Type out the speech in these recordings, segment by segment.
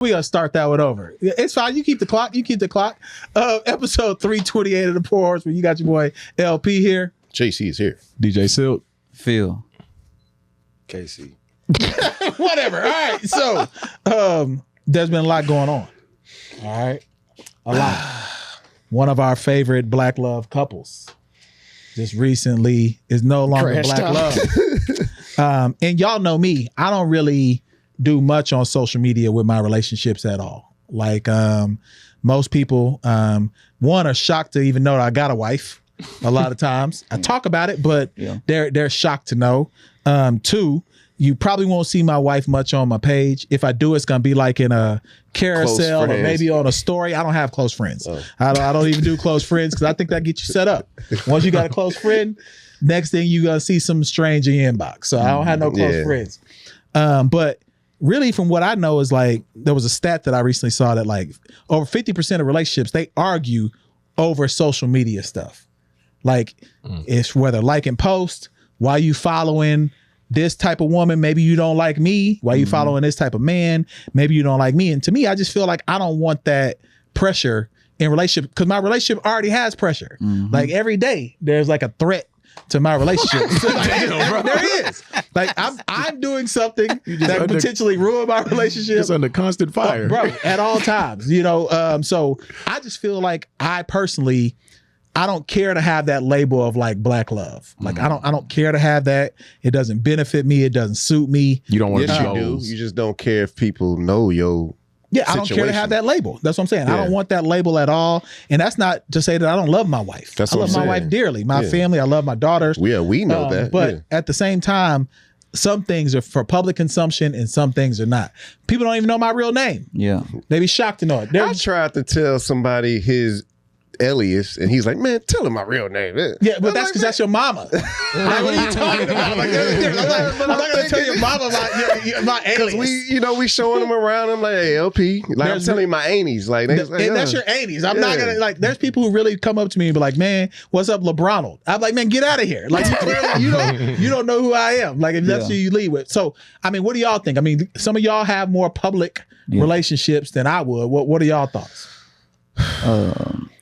We gotta start that one over. It's fine. You keep the clock. Episode 328 of the Pour Horsemen. You got your boy LP here. JC is here. DJ Silk. Phil. KC. Whatever. All right. So there's been a lot going on. All right. A lot. One of our favorite Black love couples just recently is no longer Crashed Black out. love. And y'all know me. I don't really do much on social media with my relationships at all. Like most people, one, are shocked to even know that I got a wife. A lot of times I talk about it, but they're shocked to know. Two, you probably won't see my wife much on my page. If I do, it's gonna be like in a carousel or maybe on a story. I don't have close friends. I don't even do close friends because I think that gets you set up. Once you got a close friend, next thing you gonna see some strange in your inbox. So I don't have no close friends. But really, from what I know, is like there was a stat that I recently saw that like over 50% of relationships, they argue over social media stuff. Like it's whether liking post, why you following this type of woman, maybe you don't like me. Why you following this type of man, maybe you don't like me. And to me, I just feel like I don't want that pressure in relationship because my relationship already has pressure. Like every day, there's like a threat to my relationship. There is. Like I'm doing something that could potentially ruin my relationship. It's under constant fire, bro, at all times. You know, so I just feel like I personally, I don't care to have that label of like Black love. Like I don't care to have that. It doesn't benefit me. It doesn't suit me. You don't want Yes, to you do. You just don't care if people know your I don't care to have that label. That's what I'm saying. I don't want that label at all. And that's not to say that I don't love my wife. I love my wife dearly. My family, I love my daughters. Yeah, we know that. But at the same time, some things are for public consumption and some things are not. People don't even know my real name. Yeah. They be shocked to know it. I tried to tell somebody his alias, and he's like, "Man, tell him my real name." Yeah, but that's because that's your mama. Like, what are you talking about? Like, I'm not gonna tell your mama my alias. We showing him around. I'm like, "Hey, LP," like I'm telling my aunties, like, that's your aunties. I'm not gonna like. There's people who really come up to me and be like, "Man, what's up, LeBronald?" I'm like, "Man, get out of here!" Like, you don't know who I am. Like, if that's who you lead with. So, I mean, what do y'all think? I mean, some of y'all have more public relationships than I would. What are y'all thoughts?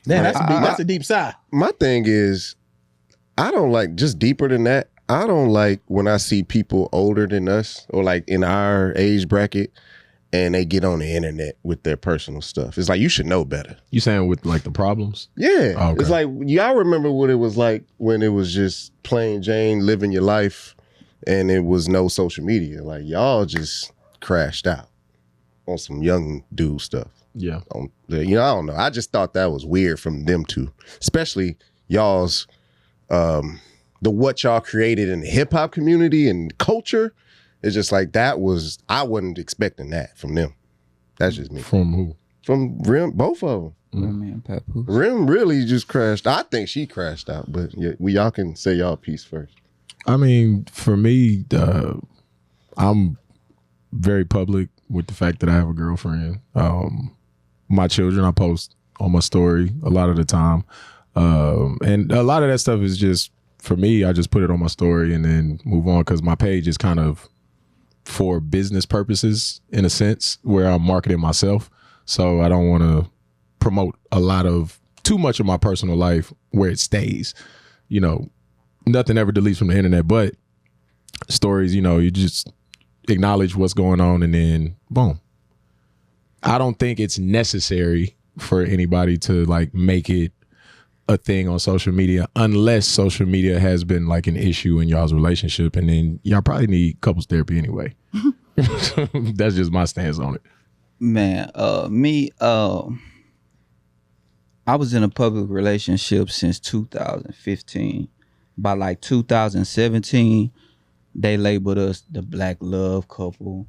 Man, that's a deep sigh. My thing is, I don't like, just deeper than that, I don't like when I see people older than us or like in our age bracket and they get on the internet with their personal stuff. It's like, you should know better. You saying with like the problems? Yeah. Oh, okay. It's like, y'all remember what it was like when it was just plain Jane living your life and it was no social media. Like, y'all just crashed out on some young dude stuff. Yeah. I don't know. I just thought that was weird from them two, especially y'all's, the what y'all created in the hip hop community and culture. It's just like, I wasn't expecting that from them. That's just me. From who? From Rem, both of them. Remy and Papoose. Rem really just crashed. I think she crashed out, but y'all can say y'all piece first. I mean, for me, I'm very public with the fact that I have a girlfriend. My children, I post on my story a lot of the time. And a lot of that stuff is just, for me, I just put it on my story and then move on because my page is kind of for business purposes in a sense where I'm marketing myself. So I don't want to promote too much of my personal life where it stays. You know, nothing ever deletes from the internet, but stories, you just acknowledge what's going on and then boom. I don't think it's necessary for anybody to like make it a thing on social media unless social media has been like an issue in y'all's relationship, and then y'all probably need couples therapy anyway. That's just my stance on it. Man, me, I was in a public relationship since 2015. By like 2017, they labeled us the Black love couple,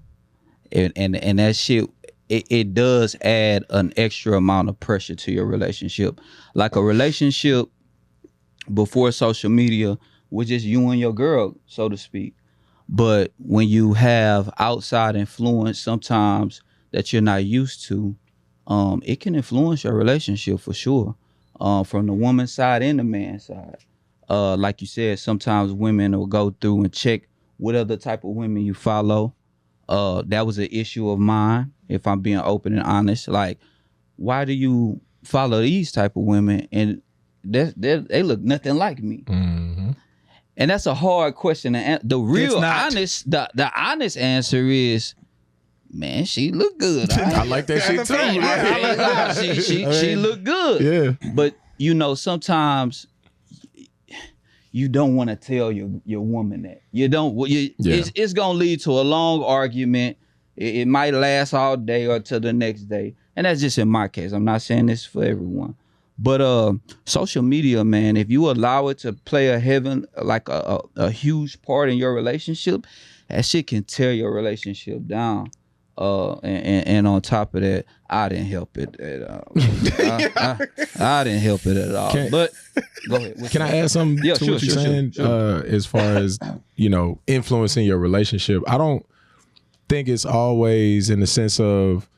and that shit. It does add an extra amount of pressure to your relationship. Like a relationship before social media was just you and your girl, so to speak. But when you have outside influence sometimes that you're not used to, it can influence your relationship for sure, from the woman's side and the man's side. Like you said, sometimes women will go through and check what other type of women you follow. That was an issue of mine, if I'm being open and honest. Like, why do you follow these type of women and they look nothing like me? Mm-hmm. And that's a hard question to answer. The real honest, the honest answer is, man, she look good. I like that shit too. She look good. Yeah. But you know, sometimes you don't want to tell your woman that. You don't. It's gonna lead to a long argument. It might last all day or till the next day. And that's just in my case. I'm not saying this for everyone. But social media, man, if you allow it to play a huge part in your relationship, that shit can tear your relationship down. And on top of that, I didn't help it at all. I didn't help it at all. But go ahead. Can I add something to what you're saying? Sure. As far as, you know, influencing your relationship, I don't think it's always in the sense of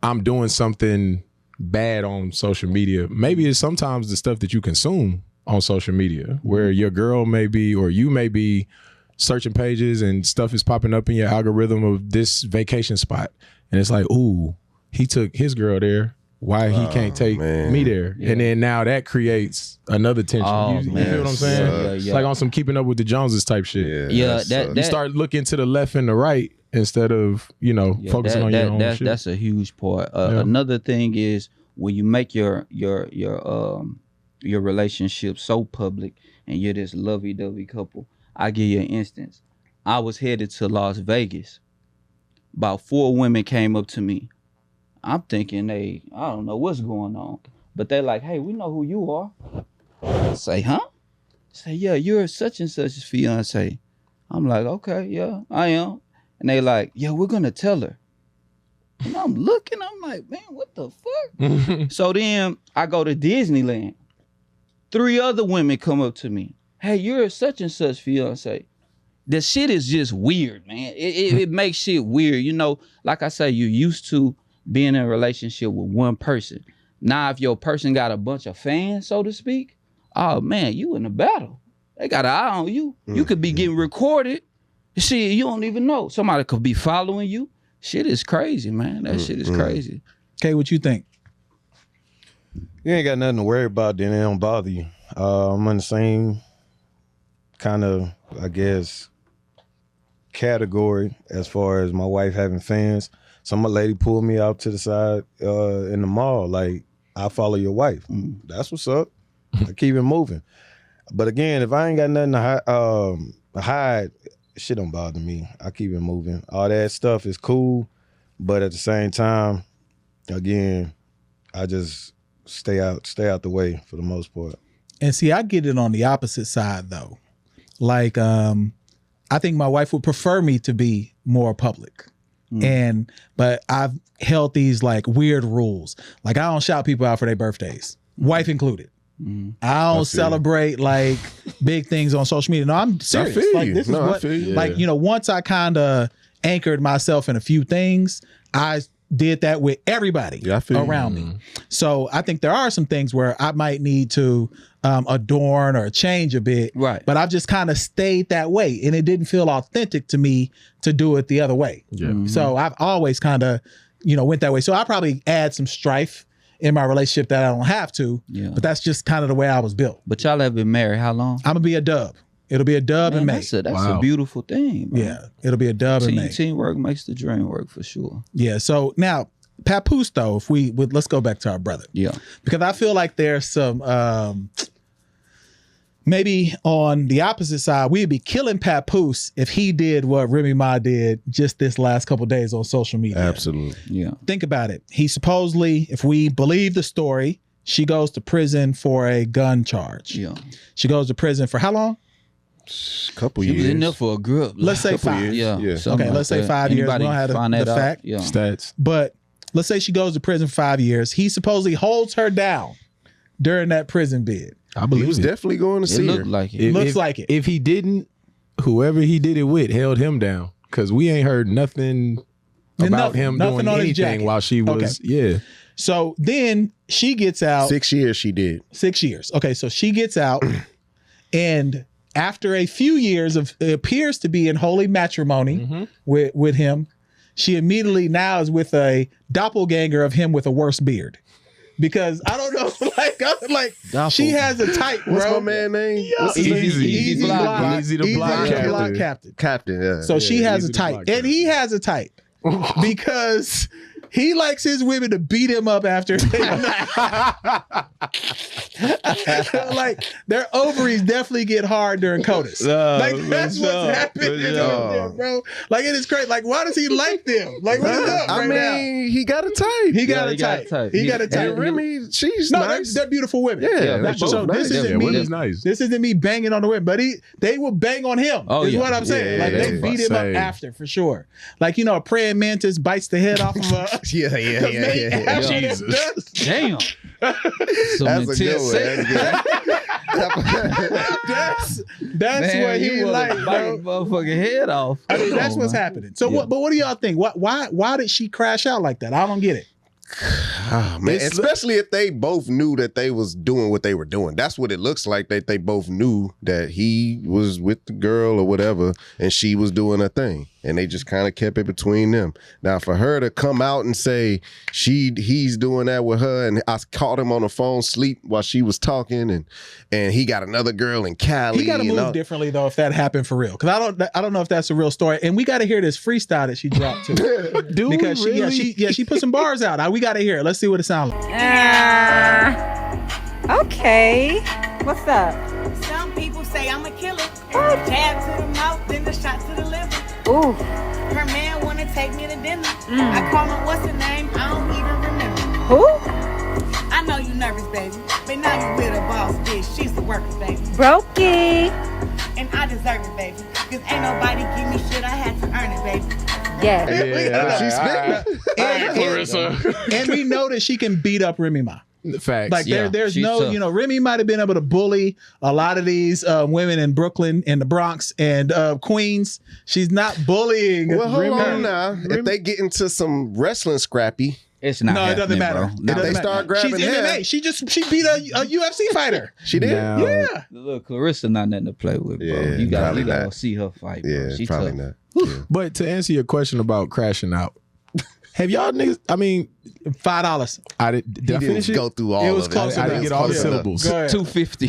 I'm doing something bad on social media. Maybe it's sometimes the stuff that you consume on social media, where your girl may be, or you may be searching pages and stuff is popping up in your algorithm of this vacation spot. And it's like, ooh, he took his girl there. Why he can't take me there? Yeah. And then now that creates another tension. You feel what I'm saying? Yeah. Like on some Keeping Up with the Joneses type shit. Yeah, you start looking to the left and the right instead of, you know, focusing on your own shit. That's a huge part. Another thing is when you make your relationship so public and you're this lovey-dovey couple. I give you an instance. I was headed to Las Vegas. About 4 women came up to me. I'm thinking I don't know what's going on. But they're like, hey, we know who you are. I say, huh? Say, yeah, you're such and such's fiance. I'm like, okay, yeah, I am. And they like, yeah, we're gonna tell her. And I'm looking, I'm like, man, what the fuck? So then I go to Disneyland. 3 other women come up to me. Hey, you're such and such fiance. The shit is just weird, man. It makes shit weird. You know, like I say, you're used to being in a relationship with one person. Now, if your person got a bunch of fans, so to speak, oh man, you in a battle. They got an eye on you. You could be getting recorded. Shit, you don't even know. Somebody could be following you. Shit is crazy, man. That shit is crazy. Okay, what you think? You ain't got nothing to worry about, then it don't bother you. I'm in the same kind of, I guess, category as far as my wife having fans. Some lady pulled me out to the side in the mall, like, I follow your wife. That's what's up. I keep it moving. But again, if I ain't got nothing to hide, shit don't bother me. I keep it moving. All that stuff is cool, but at the same time, again, I just stay out the way for the most part. And see, I get it on the opposite side though. Like, I think my wife would prefer me to be more public. But I've held these like weird rules. Like, I don't shout people out for their birthdays, wife included. I don't celebrate like big things on social media. No, I'm serious. Like, this is what, like, you know, once I kind of anchored myself in a few things, I did that with everybody around me. So I think there are some things where I might need to adorn or change a bit. Right. But I've just kind of stayed that way. And it didn't feel authentic to me to do it the other way. So I've always kind of, you know, went that way. So I probably add some strife in my relationship that I don't have to. But that's just kind of the way I was built. But y'all have been married how long? I'm going to be a dub. It'll be a dub in May. That's a beautiful thing, bro. Yeah, it'll be a dub in May. Teamwork makes the dream work for sure. Yeah, so now, Papoose though, let's go back to our brother. Yeah. Because I feel like there's some, maybe on the opposite side, we'd be killing Papoose if he did what Remy Ma did just this last couple of days on social media. Absolutely. Yeah. Think about it. He supposedly, if we believe the story, she goes to prison for a gun charge. Yeah. She goes to prison for how long? Couple years. She was in there for a group. Let's say 5. Yeah. Okay, let's say 5 years. We don't have the fact. Yeah. Stats. But let's say she goes to prison for 5 years. He supposedly holds her down during that prison bid. I believe he was definitely going to see her. Like it. Looks like it. If he didn't, whoever he did it with held him down. Because we ain't heard nothing about him doing anything while she was, So then she gets out. 6 years she did. 6 years. Okay, so she gets out and after a few years of it appears to be in holy matrimony with him, she immediately now is with a doppelganger of him with a worse beard. Because I don't know, she has a type, bro. What's my man name? Yeah. Easy to block captain. Captain, yeah. So she has a type, and he has a type because he likes his women to beat him up after. Like their ovaries definitely get hard during CODIS. That's what's happening, bro. Like it is crazy. Like why does he like them? Like what is up right now? He got a type. He got a type. He got a type. And Remy, she's no, nice. they're beautiful women. Yeah, they're so both this nice. isn't me. Women's nice. This isn't me banging on the women, but they will bang on him. Oh, is yeah. what I'm saying. Yeah, like they beat him up after for sure. Like a praying mantis bites the head off of a. Yeah. Jesus. Damn. That's a good one. That's Man, what he you like, wanna bite bro. his motherfucking head off. I mean, that's Come on, what's man. happening. So what? But what do y'all think? Why did she crash out like that? I don't get it. Oh, man. Especially if they both knew that they was doing what they were doing. That's what it looks like, that they both knew that he was with the girl or whatever and she was doing a thing. And they just kind of kept it between them. Now, for her to come out and say he's doing that with her, and I caught him on the phone sleep while she was talking, and he got another girl in Cali. He got to move differently though if that happened for real. Because I don't know if that's a real story. And we got to hear this freestyle that she dropped too. Dude, because she put some bars out. We got to hear it. Let's see what it sounds like. Okay. What's up? Some people say I'm a killer. Jab to the mouth, then the shot to the liver. Ooh. Her man wanna take me to dinner. I call him what's her name? I don't even remember. Who? I know you nervous, baby, but now you with a boss bitch. She's the worker, baby, Brokey. and I deserve it, baby. Cause ain't nobody give me shit. I had to earn it, baby. Yes. She's spitting. And we know that she can beat up Remy Ma. Facts. Like there's she's no, tough. Remy might have been able to bully a lot of these women in Brooklyn and the Bronx and Queens. She's not bullying. Well, hold Remy. on now. If they get into some wrestling scrappy, It's not. No, it doesn't happening, matter. bro. It No. doesn't they matter. start grabbing She's hair. MMA. She beat a UFC fighter. she did. Now, Yeah. Look, Clarissa not nothing to play with, bro. Yeah, you probably gotta not. see her fight, bro. Yeah, She probably tough. not. Yeah. but to answer your question about crashing out, have y'all niggas? I mean, $5. I did He I didn't finish it? go through all It was of close it. I enough. didn't get all the Yeah. syllables. Go ahead. 250.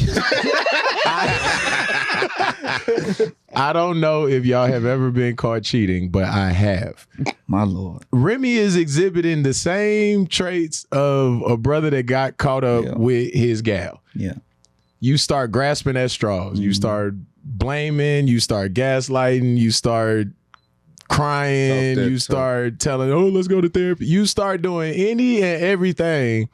I don't know if y'all have ever been caught cheating, but I have. My lord. Remy is exhibiting the same traits of a brother that got caught up with his gal. Yeah. You start grasping at straws. You start blaming. You start gaslighting. You start crying. Talk that You start telling, oh, let's go to therapy. You start doing any and everything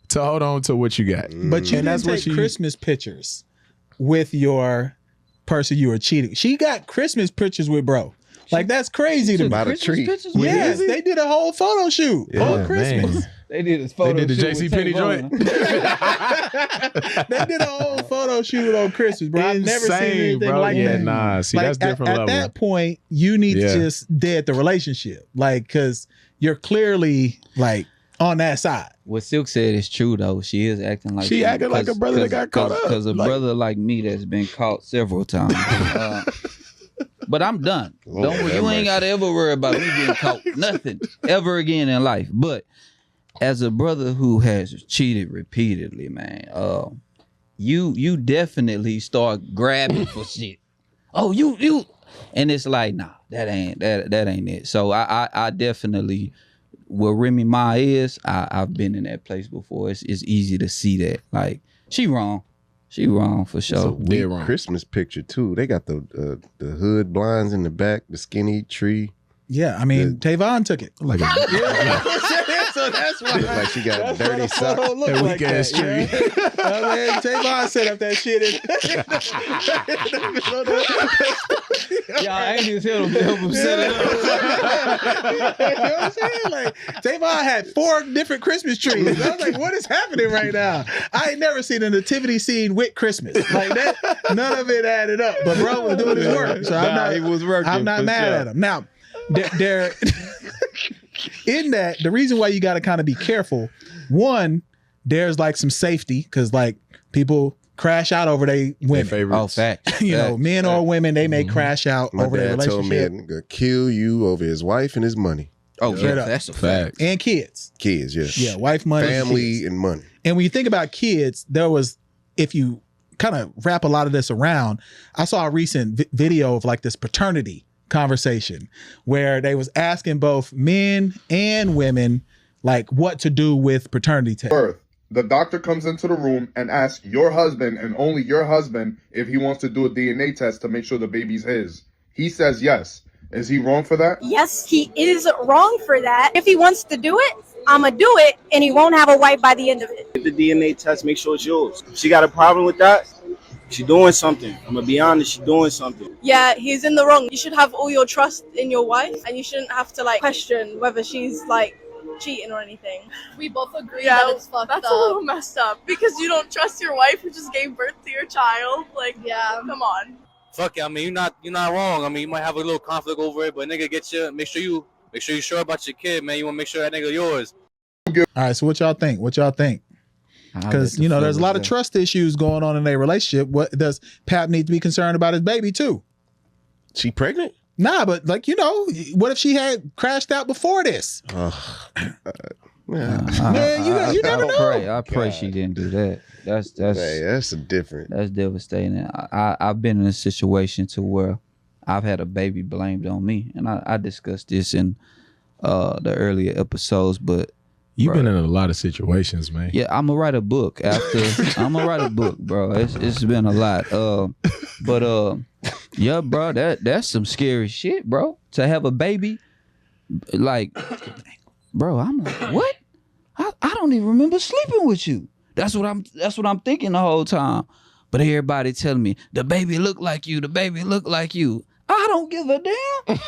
to hold on to what you got. But you And didn't take Christmas pictures with your person you were cheating. She got Christmas pictures with bro. Like that's crazy to me. About a treat. Yes, they did a whole photo shoot on Christmas. Man. They did his photo. They did the shoot with JCPenney Tavon. joint. They did a whole photo shoot on Christmas, bro. I've never seen Insane, anything bro. like Yeah, that. nah. See, Like, that's different at level. that point, you need Yeah. to just dead the relationship. Like, cause you're clearly like on that side. What Silk said is true though. She is acting like She acting like a brother that got caught up. Because a Like- brother like me that's been caught several times. But I'm done. Lord have You mercy. ain't gotta ever worry about me getting caught. Nothing ever again in life. But as a brother who has cheated repeatedly, man, you definitely start grabbing for shit. Oh, you, and it's like, nah, that ain't it. So I definitely, where Remy Ma is, I've been in that place before. It's easy to see that. Like, she wrong for It's a sure. weird wrong. Christmas picture too. They got the hood blinds in the back, the skinny tree. Yeah, I mean, Tavon took it. Like a So that's why. Like she got dirty That's socks. what it look That like weak-ass that, yeah. I mean, Tavon set up that shit. Yeah, I ain't even help him set it up. You know what I'm saying? Like, Tavon had 4 different Christmas trees. I was like, what is happening right now? I ain't never seen a nativity scene with Christmas. Like that, none of it added up. But bro was doing his work. So He was working. I'm not for mad sure. at him. Now, there in that, the reason why you got to kind of be careful, one, there's like some safety because like people crash out over their women. favorites. Oh, fact. You know, men or women, they may crash out My over their dad told me relationship. I'd kill you over his wife and his money. Oh, Straight yeah, up. that's a fact. Facts. And kids. Kids, yes. Yeah, wife, money, Family kids. and money. And when you think about kids, there was, if you kind of wrap a lot of this around, I saw a recent video of like this paternity conversation where they was asking both men and women like what to do with paternity test. Birth. The doctor comes into the room and asks your husband and only your husband if he wants to do a DNA test to make sure the baby's his. He says yes. Is he wrong for that? Yes, he is wrong for that. If he wants to do it, I'ma do it, and he won't have a wife by the end of it. Get the DNA test, make sure it's yours. If she got a problem with that, she doing something. I'm gonna be honest, she doing something. Yeah, he's in the wrong. You should have all your trust in your wife, and you shouldn't have to like question whether she's like cheating or anything. We both agree that it's fucked up. That's a little messed up because you don't trust your wife who just gave birth to your child. Like, Yeah. come on. Fuck it, I mean, you're not wrong. I mean, you might have a little conflict over it, but nigga, make sure you're sure about your kid, man. You want to make sure that nigga yours. All right, so what y'all think? Because you know, there's a lot of trust issues going on in their relationship. What does Pap need to be concerned about his baby too? She pregnant? Nah, but like, you know, what if she had crashed out before this? Man, you never know. I pray she didn't do that. that's a different. That's devastating. I've been in a situation to where I've had a baby blamed on me, and I discussed this in the earlier episodes. But You've been in a lot of situations, man. yeah, I'm gonna write a book after. I'm gonna write a book, bro. It's been a lot. But yeah, bro, that's some scary shit, bro. To have a baby, like, bro, I'm like, what? I don't even remember sleeping with you. That's what I'm thinking the whole time. But everybody telling me the baby look like you. The baby look like you. I don't give a damn.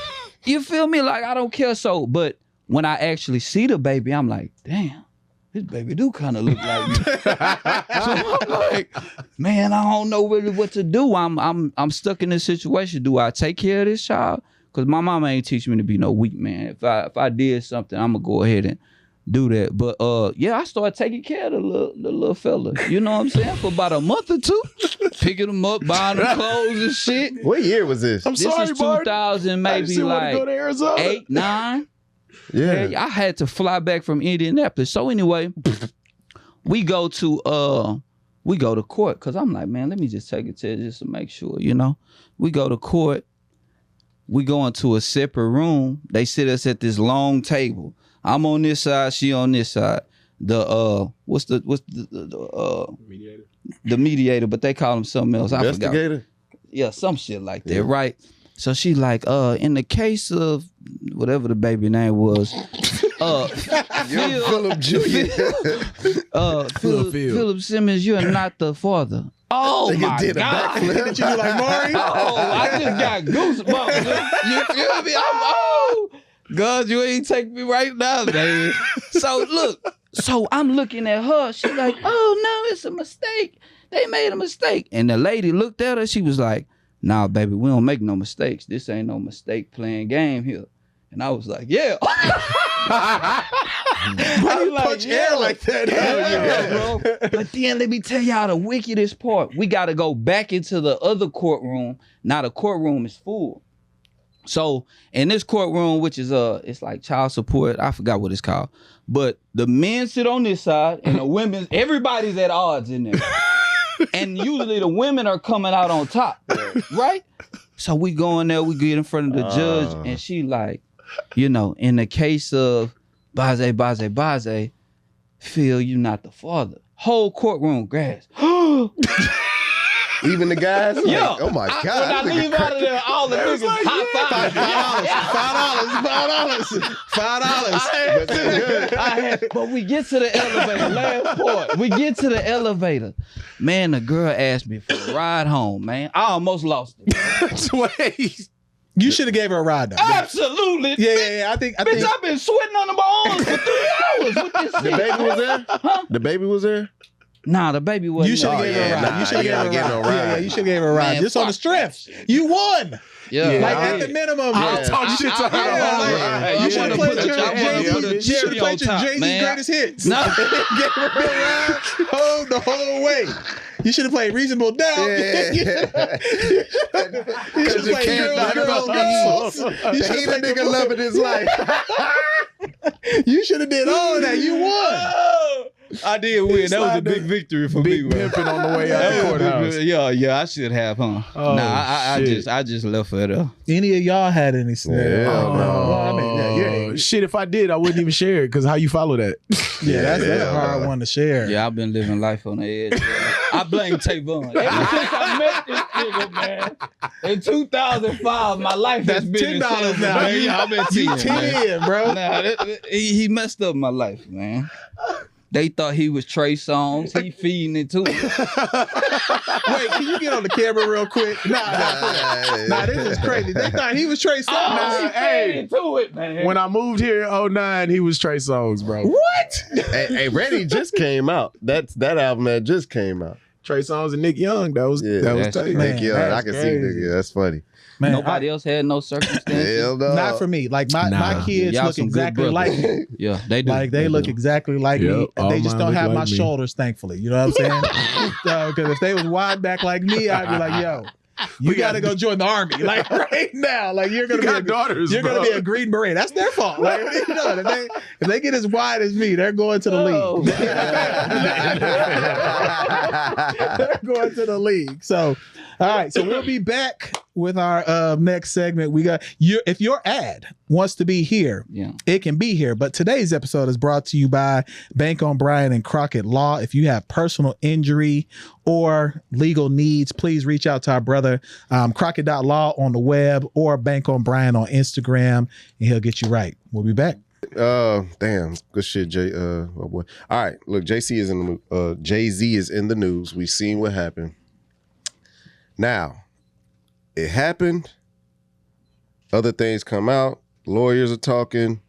You feel me? Like, I don't care. So, but when I actually see the baby, I'm like, damn, this baby do kind of look like me. So I'm like, man, I don't know really what to do. I'm stuck in this situation. Do I take care of this child? Because my mama ain't teach me to be no weak man. If I did something, I'm gonna go ahead and do that. But yeah, I started taking care of the little fella. You know what I'm saying? For about a month or two, picking him up, buying him clothes and shit. What year was this? I'm This sorry, is Martin. 2000, I maybe just want to go to like Arizona. 8, 9. Yeah. I had to fly back from Indianapolis. So anyway, we go to court because I'm like, man, let me just take a test just to make sure, you know. We go to court. We go into a separate room. They sit us at this long table. I'm on this side, she on this side. The Mediator. the mediator, but they call him something else. I forgot. Investigator? Yeah, some shit like that, right? So she like, in the case of whatever the baby name was, Philip Jr. Philip Simmons, you're not the father. Oh my did a God! backflip. Did you do like Maury? Oh, I just got goosebumps. You feel me? God, you ain't take me right now, man. So look, I'm looking at her. She's like, oh no, it's a mistake. They made a mistake. And the lady looked at her. She was like, nah, baby, we don't make no mistakes. This ain't no mistake playing game here. And I was like, yeah. How do you punch air like that? Yeah, bro. But then let me tell y'all the wickedest part. We got to go back into the other courtroom. Now the courtroom is full. So in this courtroom, which is it's like child support. I forgot what it's called. But the men sit on this side and the women, everybody's at odds in there. And usually the women are coming out on top, right? So we go in there, we get in front of the judge, and she like, you know, in the case of Baze, Phil, you not the father. Whole courtroom grass. Even the guys? Like, Yeah. oh my God. When I leave out of there, all the niggas $5. But we get to the elevator, last part. We get to the elevator. Man, the girl asked me for a ride home, man. I almost lost it. You should have gave her a ride though. Absolutely. Yeah. I think. Bitch, I've been sweating under my arms for 3 hours with this shit. The baby was there? Huh? The baby was there? Nah, the baby wasn't. You should have gave her a ride. You should have gave her a ride. Yeah, you should have gave her a ride. Man, Just on the fuck strength. You won. Yeah. Like at the minimum. I'll talk shit to her. You should have played your cherry on top, Jay-Z man. greatest hits. No. Gave her a ride the whole way. You should have played Reasonable Doubt. Yeah. You should have played Girls. You should have nigga loving his life. You should have did all of that. You won. I did win. That was a big victory for me. Pimping on the way out the courthouse. Yeah, I should have, huh? Oh, I just left for it. Any of y'all had any scenarios? no. I mean, Shit, if I did, I wouldn't even share it because how you follow that? that's a hard one to share. Yeah, I've been living life on the edge. I blame Tavon. Ever since I met this nigga, man, in 2005, my life has been $10 now. Man. I've been 10, bro. Nah, he messed up my life, man. They thought he was Trey Songz. He feeding it to him. Wait, can you get on the camera real quick? Nah, this is crazy. They thought he was Trey Songz. Hey, to it, man. When I moved here in 2009, he was Trey Songz, bro. What? Hey, Ready just came out. That album that just came out. Trey Songz and Nick Young. That was tight. Nick Young. I can see Nick. That's funny. Man, nobody else had no circumstances. Hell no. Not for me. Like my kids look exactly like me. Yeah, they do. Like they look exactly like me. They just don't have my shoulders, thankfully. You know what I'm saying? Because if they was wide back like me, I'd be like, yo, you got to go join the army. Like right now. Like you're gonna be a Green Beret. That's their fault. Like you know, if they get as wide as me, they're going to the league. They're going to the league. So all right, so we'll be back with our next segment. We got if your ad wants to be here, it can be here. But today's episode is brought to you by Bank O'Brien and Crockett Law. If you have personal injury or legal needs, please reach out to our brother Crockett.Law on the web or Bank O'Brien on Instagram, and he'll get you right. We'll be back. Damn, good shit, Jay. Oh boy. All right, look, Jay-Z is in the news. We've seen what happened. Now, it happened. Other things come out. Lawyers are talking.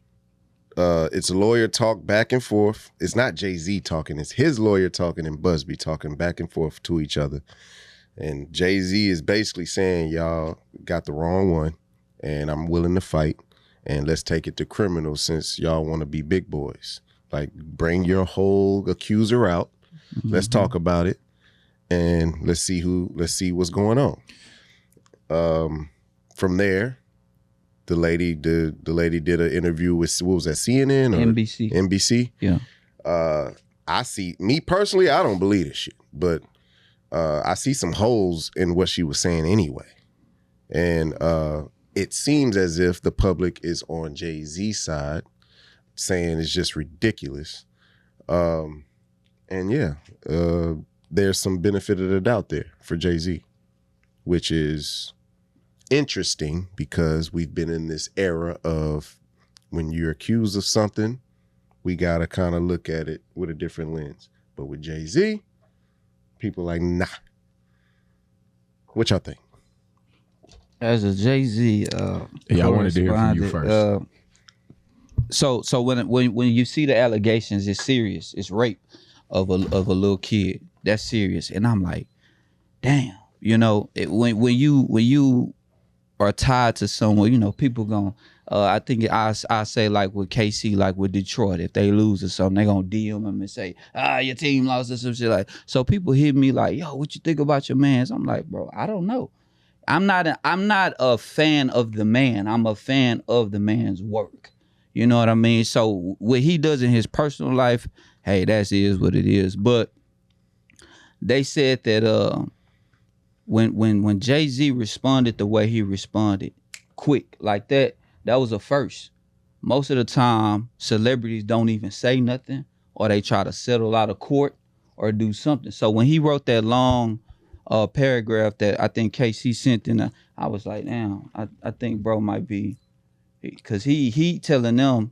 It's a lawyer talk back and forth. It's not Jay-Z talking. It's his lawyer talking and Busby talking back and forth to each other. And Jay-Z is basically saying, y'all got the wrong one, and I'm willing to fight. And let's take it to criminal since y'all want to be big boys. Like, bring your whole accuser out. Mm-hmm. Let's talk about it. And let's see what's going on. From there, the lady did an interview with, what was that, CNN or NBC? NBC. Yeah. Me personally, I don't believe this shit, but I see some holes in what she was saying anyway. And it seems as if the public is on Jay-Z's side, saying it's just ridiculous. There's some benefit of the doubt there for Jay-Z, which is interesting because we've been in this era of when you're accused of something, we got to kind of look at it with a different lens. But with Jay-Z, people are like, nah. What y'all think? As a Jay-Z, I wanted to hear from you first. So when you see the allegations, it's serious. It's rape of a little kid. That's serious. And I'm like, damn. You know, when you are tied to someone, you know, people gon' I think I say like with KC, like with Detroit, if they lose or something, they gonna DM them and say, your team lost or some shit like. So people hit me like, yo, what you think about your mans? I'm like, bro, I don't know. I'm not a fan of the man. I'm a fan of the man's work. You know what I mean? So what he does in his personal life, hey, that is what it is. But they said that when Jay-Z responded the way he responded, quick like that was a first. Most of the time, celebrities don't even say nothing, or they try to settle out of court or do something. So when he wrote that long paragraph that I think KC sent in, I was like, damn, I think bro might be, because he telling them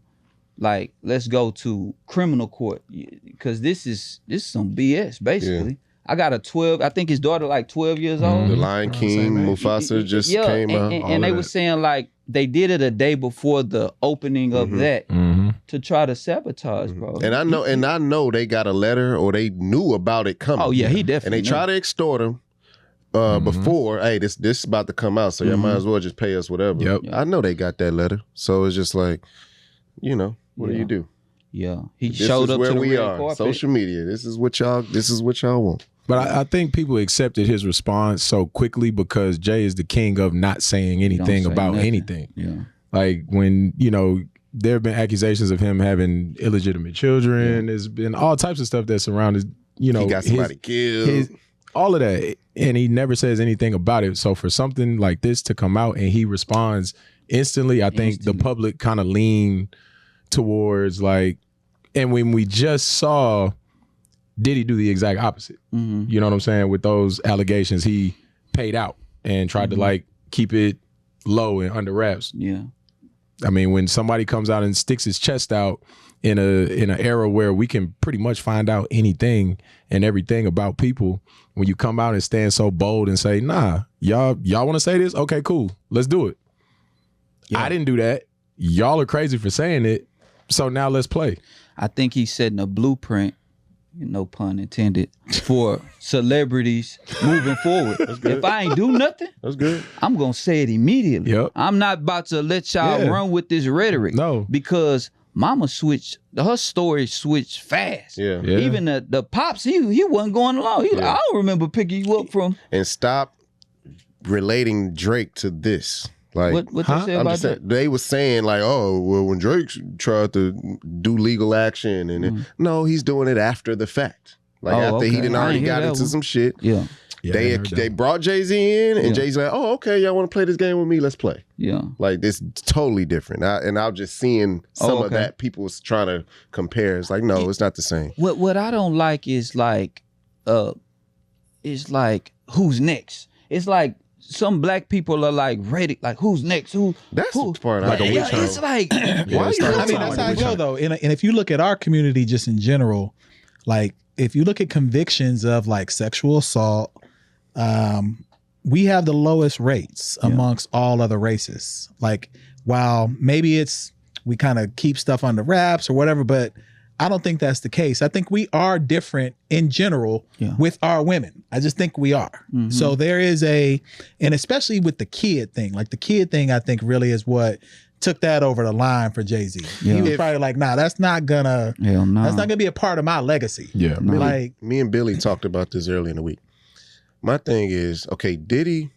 like, let's go to criminal court, because this is some BS basically. Yeah. I got a 12, I think his daughter like 12 years old. The Lion King, Mufasa just came out. And they were saying like they did it a day before the opening of that to try to sabotage, bro. And I know they got a letter or they knew about it coming. Oh yeah, he definitely And they try to extort him before, hey, this is about to come out, so y'all might as well just pay us whatever. Yep. I know they got that letter. So it's just like, you know, what do you do? Yeah, he showed up to the red carpet. Social media. This is what y'all want. But I think people accepted his response so quickly because Jay is the king of not saying anything about anything. Yeah. Like when, there have been accusations of him having illegitimate children. There's been all types of stuff that surrounded, he got somebody killed. All of that. And he never says anything about it. So for something like this to come out and he responds instantly, I think the public kind of leaned towards like, and when we just saw Diddy do the exact opposite, you know what I'm saying? With those allegations, he paid out and tried to like keep it low and under wraps. Yeah. I mean, when somebody comes out and sticks his chest out in an era where we can pretty much find out anything and everything about people, when you come out and stand so bold and say, nah, y'all want to say this? Okay, cool. Let's do it. Yeah. I didn't do that. Y'all are crazy for saying it. So now let's play. I think he's setting a blueprint, no pun intended, for celebrities moving forward. If I ain't do nothing, that's good. I'm gonna say it immediately. Yep. I'm not about to let y'all run with this rhetoric. No. Because mama switched, her story switched fast. Yeah. Even the pops, he wasn't going along. I don't remember picking you up from. And stop relating Drake to this. Like, what they say about that? They were saying like, oh, well, when Drake tried to do legal action, and no, he's doing it after the fact. Like after he done already got into some shit. Yeah. They brought Jay-Z in, and Jay-Z's like, oh, okay, y'all want to play this game with me? Let's play. Yeah. Like, this totally different. And I'm just seeing some of that people was trying to compare. It's like, no, it's not the same. What I don't like is like, who's next? It's like, some black people are like ready, like who's next? That's the part like a witch hunt. It's like why you? I mean, that's how I go though. And if you look at our community just in general, like if you look at convictions of like sexual assault, we have the lowest rates amongst all other races. Like while maybe we kind of keep stuff under wraps or whatever, but I don't think that's the case. I think we are different in general with our women. I just think we are. So there is and especially with the kid thing, like the kid thing, I think really is what took that over the line for Jay-Z. He was probably like, nah, that's not gonna be a part of my legacy. Yeah. Like me and Billy talked about this early in the week. My thing is, okay, Diddy,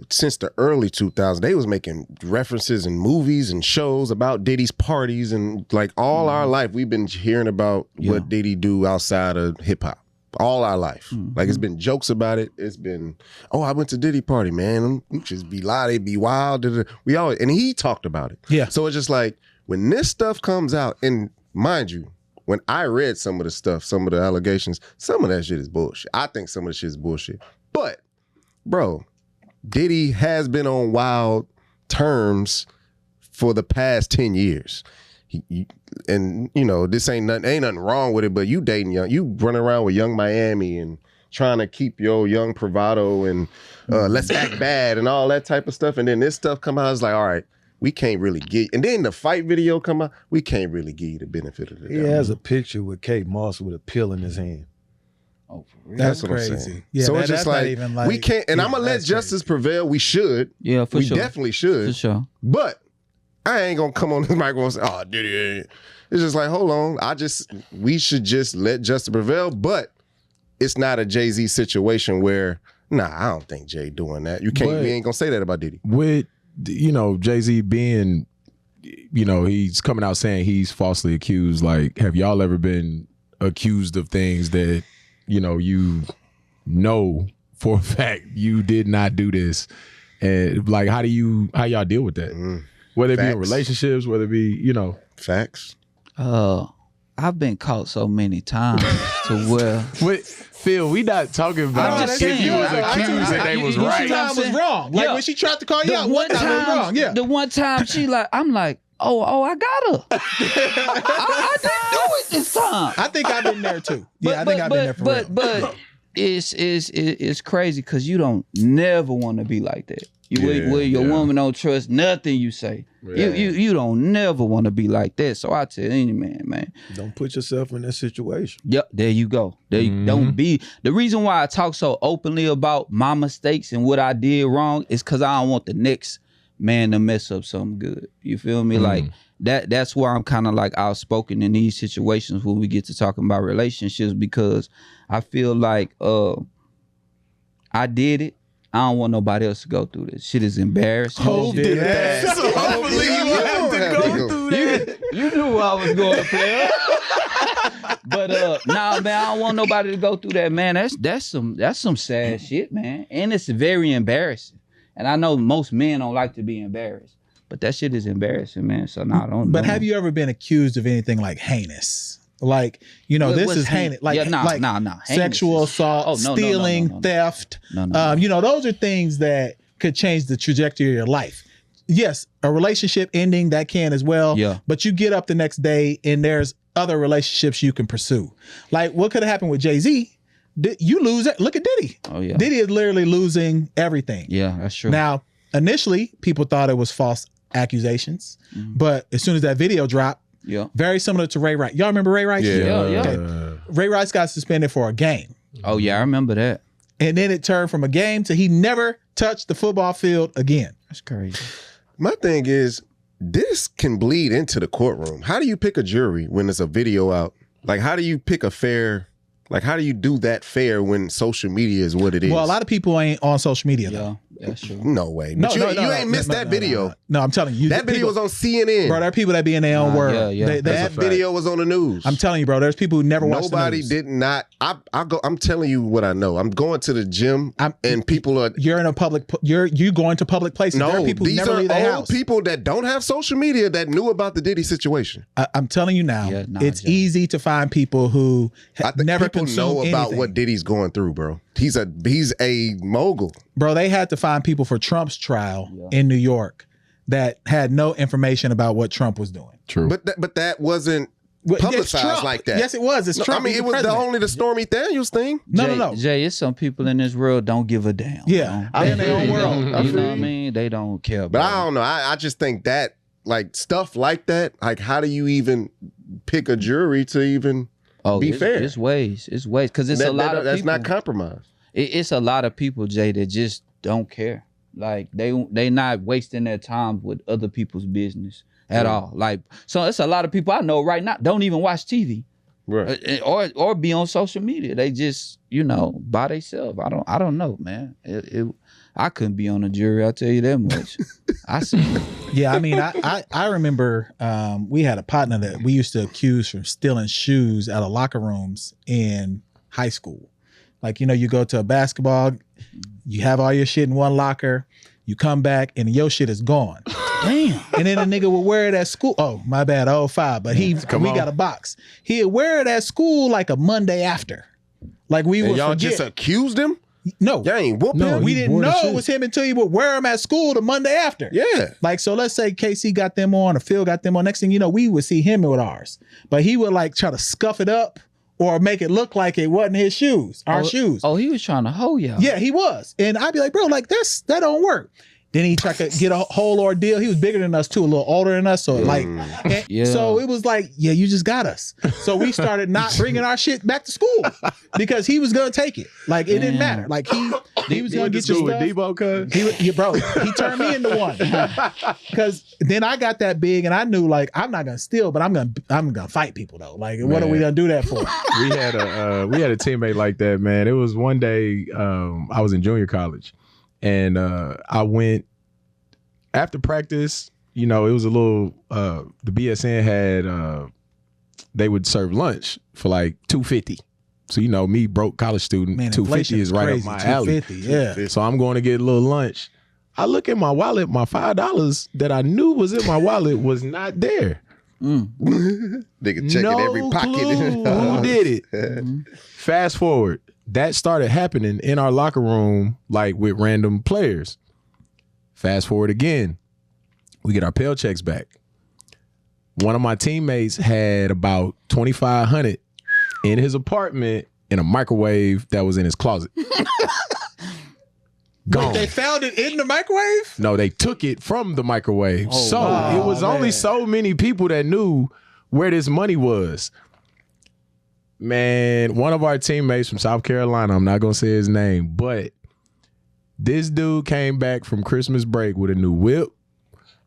since the early 2000s, they was making references in movies and shows about Diddy's parties, and like all our life, we've been hearing about what Diddy do outside of hip hop. All our life. Like it's been jokes about it. It's been, oh, I went to Diddy party, man. We just be loud, they be wild. We always, and he talked about it. Yeah. So it's just like when this stuff comes out, and mind you, when I read some of the stuff, some of the allegations, some of that shit is bullshit. I think some of the shit is bullshit. But, bro, Diddy has been on wild terms for the past 10 years. And you know, this ain't nothing wrong with it, but you dating young, you running around with Young Miami and trying to keep your young bravado and let's act bad and all that type of stuff. And then this stuff come out, it's like, all right, we can't really get, and then the fight video come out, we can't really give you the benefit of the doubt. He has a picture with Kate Moss with a pill in his hand. Oh, for real? That's what crazy. I'm saying. Yeah, so it's just like, we can't, and I'm gonna let justice prevail. We should. Yeah, for sure. We definitely should. For sure. But I ain't gonna come on this microphone and say, oh, Diddy ain't. It's just like, hold on. We should just let justice prevail. But it's not a Jay-Z situation where, nah, I don't think Jay doing that. We ain't gonna say that about Diddy. With, you know, Jay-Z being, you know, he's coming out saying he's falsely accused. Like, have y'all ever been accused of things that, you know for a fact you did not do this? And like, how y'all deal with that? Whether it be in relationships, whether it be, you know. Facts. I've been caught so many times to where. Wait, Phil, we not talking about if you was accused and they was right. One time was wrong. Like when she tried to call you out, one time was wrong. Yeah. The one time I'm like, oh, I got her. I didn't do it this time. I think I've been there too. Yeah, I think I've been there for real. But it's crazy because you don't never want to be like that. Where your woman don't trust nothing you say. Yeah. You don't never want to be like that. So I tell any man. Don't put yourself in that situation. Yep, there you go. Don't be. The reason why I talk so openly about my mistakes and what I did wrong is because I don't want the next man to mess up something good. You feel me? Like that's why I'm kind of like outspoken in these situations when we get to talking about relationships, because I feel like I did it. I don't want nobody else to go through this. Shit is embarrassing. Hov did that. So hopefully you have to go through that. You knew I was going, player. But nah, man, I don't want nobody to go through that, man. That's some sad shit, man. And it's very embarrassing. And I know most men don't like to be embarrassed, but that shit is embarrassing, man. So nah, I don't. But have you ever been accused of anything like heinous? Like, this is heinous. Like, sexual assault, stealing, theft. Those are things that could change the trajectory of your life. Yes, a relationship ending, that can as well. Yeah. But you get up the next day and there's other relationships you can pursue. Like, what could have happened with Jay-Z? You lose it. Look at Diddy. Oh, yeah. Diddy is literally losing everything. Yeah, that's true. Now, initially, people thought it was false accusations. But as soon as that video dropped, very similar to Ray Rice. Y'all remember Ray Rice? Yeah. Okay. Ray Rice got suspended for a game. Oh, yeah, I remember that. And then it turned from a game to he never touched the football field again. That's crazy. My thing is, this can bleed into the courtroom. How do you pick a jury when there's a video out? Like, how do you pick a fair... Like, how do you do that fair when social media is what it is? Well, a lot of people ain't on social media, though. That's true. No way. But you ain't missed that video. No, I'm telling you. That video was on CNN. Bro, there are people that be in their own world. That video was on the news. I'm telling you, bro, there's people who never watch the news. Nobody did not. I'm telling you what I know. I'm going to the gym and people are... You're in a public... You're going to public places. No, there are people who these never are leave their old house. people that don't have social media that knew about the Diddy situation. I'm telling you now, it's easy to find people who never consume know about anything. what Diddy's going through, bro. He's a mogul. Bro, they had to find people for Trump's trial in New York that had no information about what Trump was doing. True. But that wasn't publicized like that. Yes, it was. It's Trump. I mean, it was only the Stormy Daniels thing. No. Jay, it's some people in this world don't give a damn. Yeah, they're in their own world. You know what I mean? They don't care about But I don't know. I just think that, like, stuff like that, like, how do you even pick a jury to even be fair? It's ways. Because it's a lot of that's people. not compromise. It's a lot of people, Jay, that just don't care. Like, they not wasting their time with other people's business at all. Like, so it's a lot of people I know right now don't even watch TV, right? Or be on social media. They just by themselves. I don't know, man. I couldn't be on a jury. I'll tell you that much. I see. Yeah, I mean, I remember we had a partner that we used to accuse from stealing shoes out of locker rooms in high school. Like, you go to a basketball, you have all your shit in one locker, you come back and your shit is gone. Damn. And then a nigga would wear it at school. Oh, my bad, 05. But we got a box. He'd wear it at school like a Monday after. Like, we would y'all forget. just accused him? No. Y'all ain't whooping him? We didn't know it was him until he would wear them at school the Monday after. Yeah. Like, so let's say KC got them on or Phil got them on. Next thing you know, we would see him with ours. But he would like try to scuff it up or make it look like it wasn't his shoes, our shoes. Oh, he was trying to hold y'all. Yeah, he was. And I'd be like, bro, like that don't work. Then he tried to get a whole ordeal. He was bigger than us too, a little older than us. So so it was like, yeah, you just got us. So we started not bringing our shit back to school because he was gonna take it. Like it didn't matter. Like he was gonna get your stuff. Debo, cuz He turned me into one. Because then I got that big and I knew like I'm not gonna steal, but I'm gonna fight people though. Like what are we gonna do that for? We had a teammate like that, man. It was one day I was in junior college. And I went after practice, it was a little, the BSN had, they would serve lunch for like $2.50. So, me, broke college student, Man, $2.50 is right crazy. up my alley. Yeah. So I'm going to get a little lunch. I look at my wallet, my $5 that I knew was in my wallet was not there. Nigga checking every pocket. Who did it? Fast forward. That started happening in our locker room, like with random players. Fast forward again, we get our paychecks checks back. One of my teammates had about $2,500 in his apartment in a microwave that was in his closet. Gone. They found it in the microwave? No, they took it from the microwave. It was only so many people that knew where this money was. Man, one of our teammates from South Carolina, I'm not going to say his name, but this dude came back from Christmas break with a new whip,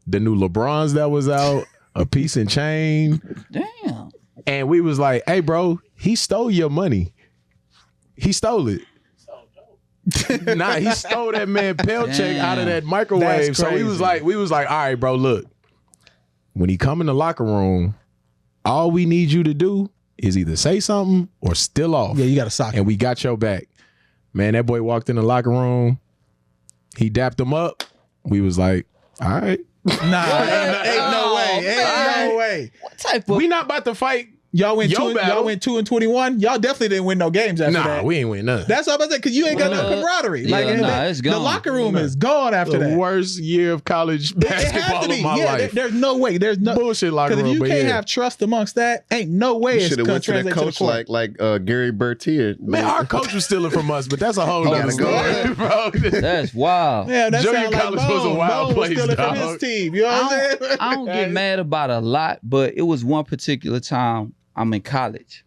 the new LeBrons that was out, a piece and chain. Damn. And we was like, hey, bro, he stole your money. He stole it. Nah, he stole that man Pell check out of that microwave. That's So we crazy. was like, all right, bro, look. When he come in the locker room, all we need you to do is either say something or still off. Yeah, you got to sock him. And we got your back. Man, that boy walked in the locker room. He dapped him up. We was like, all right. Nah, ain't no way. Ain't no way. What type of? We not about to fight. Y'all went Yo, 2 battle. y'all went 2-21. Y'all definitely didn't win no games after Nah, that. we ain't win none. That's what I'm saying, because you ain't got no camaraderie. Yeah, and it's the gone. locker room is gone after the that. worst year of college It has to basketball be. of my Yeah, life. there's no way. There's no bullshit locker Because room. if you but can't yeah. have trust amongst that, ain't no way it's Should have gonna went to the translate to the coach court. like Gary Bertier. Man, our coach was stealing from us, but that's a whole nother gotta go. story, bro. That's wild. Yeah, that Junior sound like college was a Bone. wild Bone was place, stealing from dog. his team. You know what I'm saying? I don't get mad about a lot, but it was one particular time I'm in college.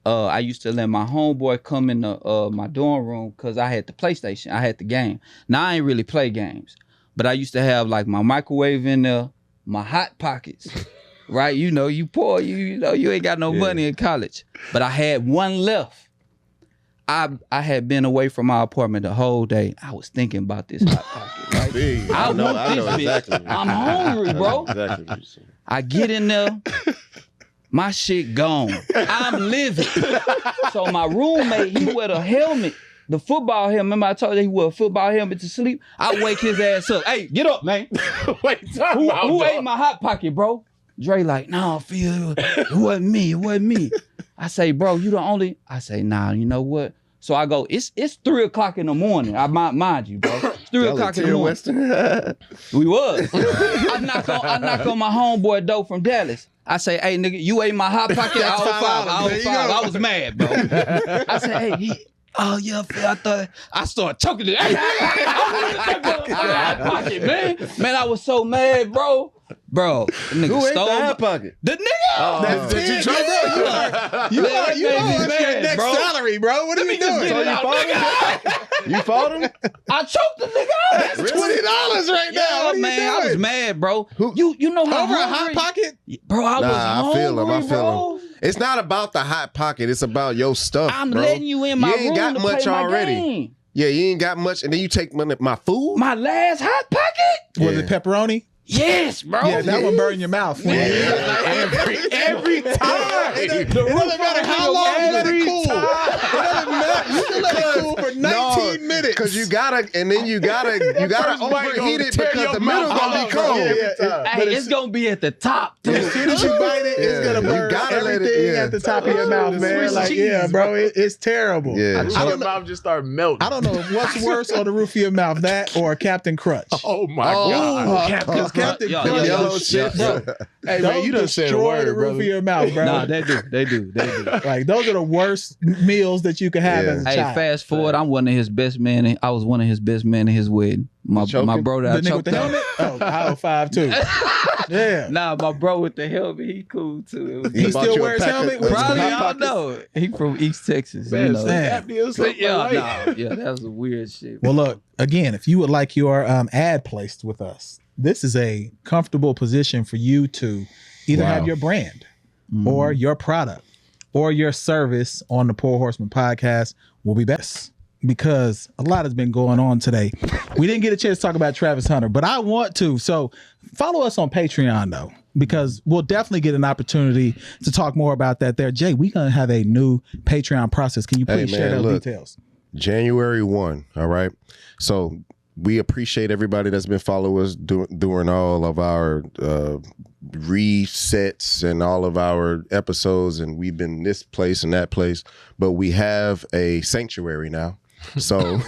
I used to let my homeboy come in the my dorm room because I had the PlayStation. I had the game. Now I ain't really play games, but I used to have like my microwave in there, my hot pockets. Right? You know, you poor, you know, you ain't got no money in college. But I had one left. I had been away from my apartment the whole day. I was thinking about this hot pocket, right? I know want this bitch. exactly. I'm hungry, bro. Exactly what you're saying. I get in there, my shit gone. I'm living. So my roommate, he wear a helmet, the football helmet. Remember I told you he wore a football helmet to sleep? I wake his ass up. Hey, get up, man. Wait, Who ate my hot pocket, bro? Dre like, nah, Phil, it wasn't me. It wasn't me. I say, bro, you the only. I say, nah, you know what? So I go, it's 3 o'clock in the morning. I mind you, bro. It's 3 o'clock in the morning. We was. I knock on my homeboy Doe from Dallas. I say, hey, nigga, you ate my hot pocket. I was five. I was mad, bro. I said, hey, oh yeah, Phil, I started choking it. Hot pocket, man. Man, I was so mad, bro. Bro, the nigga Who ate stole the hot pocket? The nigga. That's Did you try, bro? You are made me your mad, next bro. salary, bro. What are you doing? So you fought him? You fought him? I choked the nigga out. That's $20 right now. Yeah, What are man, you I was doing? mad, bro. You know how Over a hungry? hot pocket? Bro, I was Nah, I feel him. hungry, bro. It's not about the hot pocket. It's about your stuff, I'm bro. letting you in my You ain't room got to much play my already. game. Yeah, you ain't got much, and then you take my food. My last hot pocket? Was it pepperoni? Yes, bro. Yeah, that one burn your mouth. Every time. It doesn't matter how long you let it cool. It doesn't matter. You can let it cool for 19 minutes. Because you gotta overheat it because the middle gonna be cold. Hey, it's gonna be at the top, too. As soon as you bite it, it's gonna burn everything at the top of your mouth, man. Like, yeah, bro, it's terrible. Yeah. Your mouth just started melting. I don't know what's worse on the roof of your mouth, that or Captain Crunch. Oh my God. Because Captain Yo, Crunch, yo, Yellow shit. bro. Hey, man, you done said a destroy word, the roof brother. of your mouth, bro. Nah, they do. Like, those are the worst meals that you can have as a Hey, child. fast forward, I'm one of his best men. I was one of his best men in his wedding. My bro that I The nigga with choked the out. helmet? Oh, aisle 5 too. Yeah. Nah, my bro with the helmet, he cool too. It was He still wears helmet? Probably, I Hot don't know. He from East Texas. Man, You know. man. Yeah, that was a weird shit. Well, look, again, if you would like your ad placed with us, this is a comfortable position for you to either have your brand or your product or your service on the Pour Horsemen podcast will be best, because a lot has been going on today. We didn't get a chance to talk about Travis Hunter, but I want to. So follow us on Patreon, though, because we'll definitely get an opportunity to talk more about that there. Jay, we're going to have a new Patreon process. Can you please share those details? January 1, all right? So we appreciate everybody that's been following us during all of our resets and all of our episodes, and we've been this place and that place, but we have a sanctuary now. So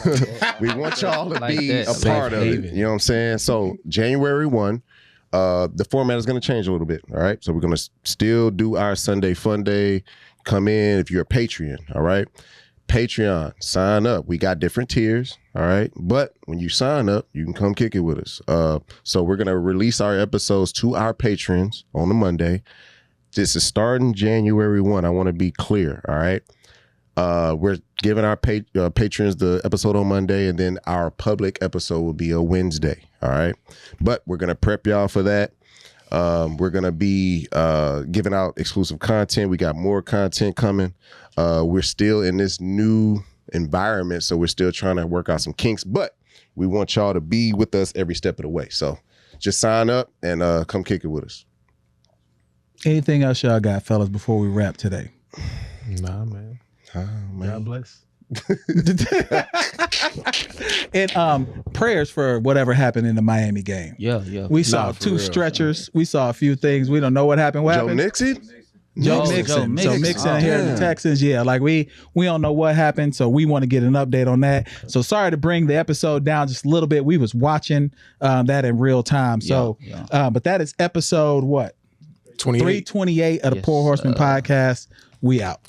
we want y'all to Like be that. a part of it. You know what I'm saying? So January 1, the format is going to change a little bit. All right. So we're going to still do our Sunday Fun Day. Come in if you're a Patreon. All right. Patreon, sign up. We got different tiers. All right. But when you sign up, you can come kick it with us. So we're going to release our episodes to our patrons on a Monday. This is starting January 1. I want to be clear. All right. We're giving our patrons the episode on Monday, and then our public episode will be a Wednesday. All right. But we're going to prep y'all for that. We're gonna be giving out exclusive content. We got more content coming. We're still in this new environment, so we're still trying to work out some kinks, but we want y'all to be with us every step of the way. So just sign up and come kick it with us. Anything else y'all got, fellas, before we wrap today? Nah, man. God bless. And prayers for whatever happened in the Miami game. Yeah. We saw for two real. stretchers. We saw a few things. We don't know what happened. What Joe happened? Mixon? Joe Oh, Mixon. Joe So Mixon. Mixon here in the Texans. Yeah, like we don't know what happened, so we want to get an update on that. So sorry to bring the episode down just a little bit. We was watching that in real time. So, but that is episode what? 28. 328 of the Yes, Pour Horsemen podcast. We out.